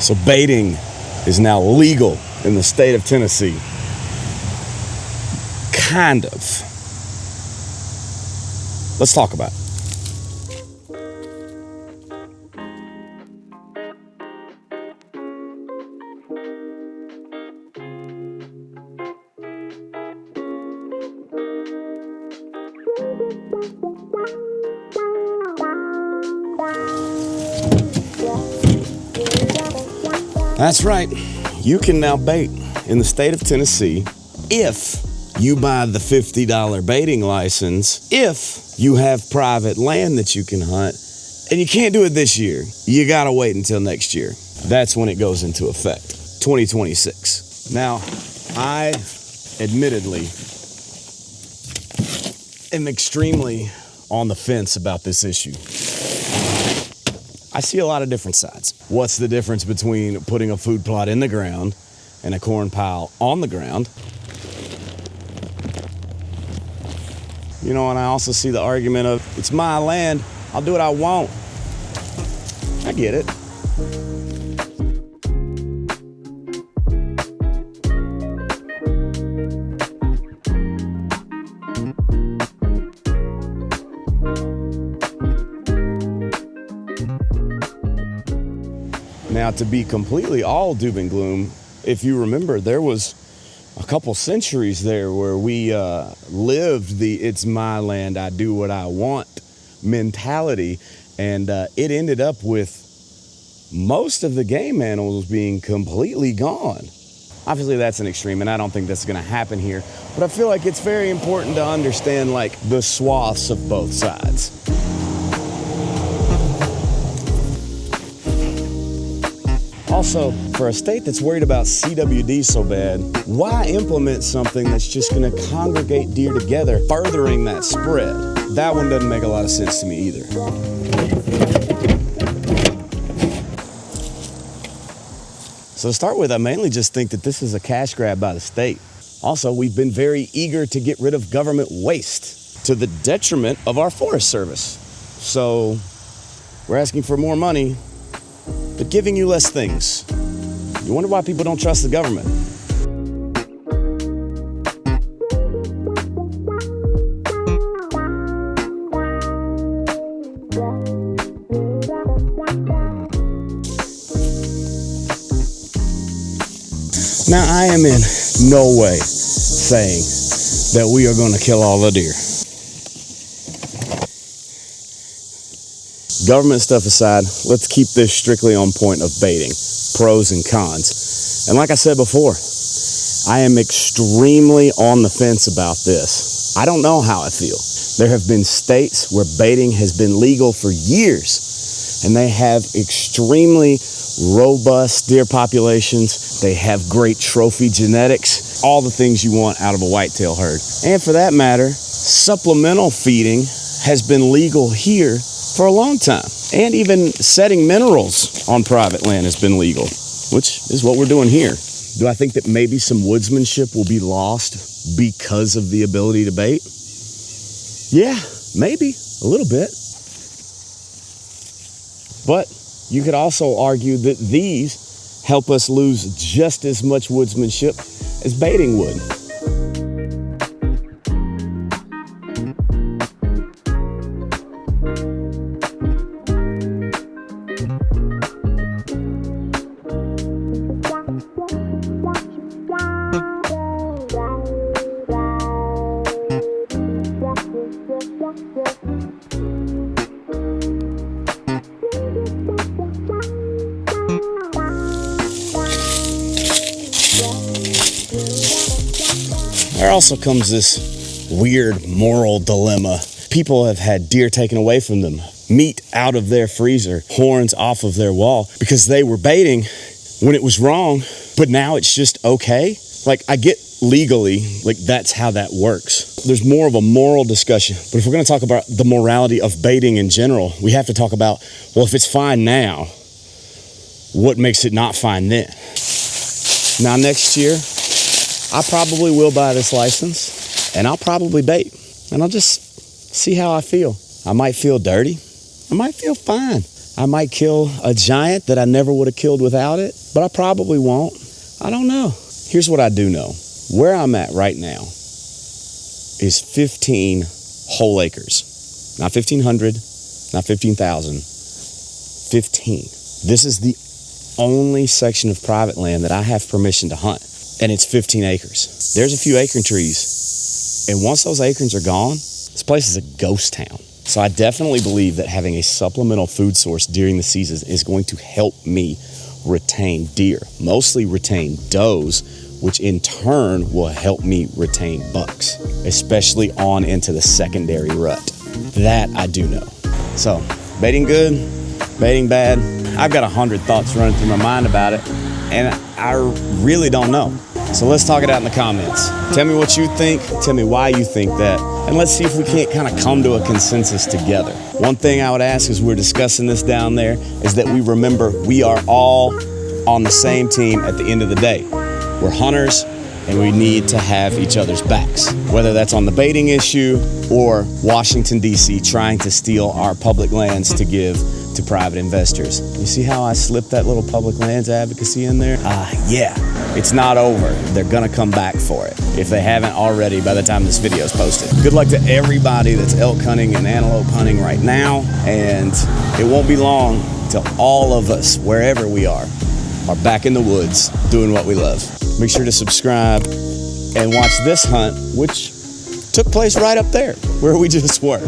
So baiting is now legal in the state of Tennessee. Kind of. Let's talk about it. That's right. You can now bait in the state of Tennessee if you buy the $50 baiting license, if you have private land that you can hunt, and you can't do it this year. You gotta wait until next year. That's when it goes into effect, 2026. Now, I admittedly am extremely on the fence about this issue. I see a lot of different sides. What's the difference between putting a food plot in the ground and a corn pile on the ground? You know, and I also see the argument of, it's my land, I'll do what I want. I get it. Now, to be completely all doom and gloom, if you remember, there was a couple centuries there where we lived the it's my land, I do what I want mentality, and it ended up with most of the game animals being completely gone. Obviously, that's an extreme, and I don't think that's going to happen here, but I feel like it's very important to understand like the swaths of both sides. Also, for a state that's worried about CWD so bad, why implement something that's just going to congregate deer together, furthering that spread? That one doesn't make a lot of sense to me either. So to start with, I mainly just think that this is a cash grab by the state. Also, we've been very eager to get rid of government waste to the detriment of our Forest Service. So we're asking for more money, but giving you less things. You wonder why people don't trust the government. Now, I am in no way saying that we are going to kill all the deer. Government stuff aside, let's keep this strictly on point of baiting, pros and cons. And like I said before, I am extremely on the fence about this. I don't know how I feel. There have been states where baiting has been legal for years, and they have extremely robust deer populations. They have great trophy genetics, all the things you want out of a whitetail herd. And for that matter, supplemental feeding has been legal here for a long time. And even setting minerals on private land has been legal, which is what we're doing here. Do I think that maybe some woodsmanship will be lost because of the ability to bait? Yeah, maybe a little bit. But you could also argue that these help us lose just as much woodsmanship as baiting would. There also comes this weird moral dilemma. People have had deer taken away from them, meat out of their freezer, horns off of their wall because they were baiting when it was wrong, but now it's just okay. Like, I get legally, like, that's how that works. There's more of a moral discussion, but if we're going to talk about the morality of baiting in general, we have to talk about, well, if it's fine now, what makes it not fine then? Now, next year, I probably will buy this license, and I'll probably bait, and I'll just see how I feel. I might feel dirty. I might feel fine. I might kill a giant that I never would have killed without it. but I probably won't. I don't know. Here's what I do know. Where I'm at right now is 15 whole acres. Not 1,500, not 15,000, 15. This is the only section of private land that I have permission to hunt, and it's 15 acres. There's a few acorn trees, and once those acorns are gone, this place is a ghost town. So I definitely believe that having a supplemental food source during the season is going to help me retain deer, mostly retain does, which in turn will help me retain bucks, especially on into the secondary rut. That I do know. So, baiting good, baiting bad. I've got 100 thoughts running through my mind about it, and I really don't know. So let's talk it out in the comments. Tell me what you think, tell me why you think that, and let's see if we can't kind of come to a consensus together. One thing I would ask as we're discussing this down there is that we remember we are all on the same team at the end of the day. We're hunters, and we need to have each other's backs, whether that's on the baiting issue or Washington, D.C. trying to steal our public lands to give to private investors. You see how I slipped that little public lands advocacy in there? Yeah, it's not over. They're gonna come back for it if they haven't already by the time this video is posted. Good luck to everybody that's elk hunting and antelope hunting right now, and it won't be long till all of us, wherever we are back in the woods doing what we love. Make sure to subscribe and watch this hunt, which took place right up there where we just were.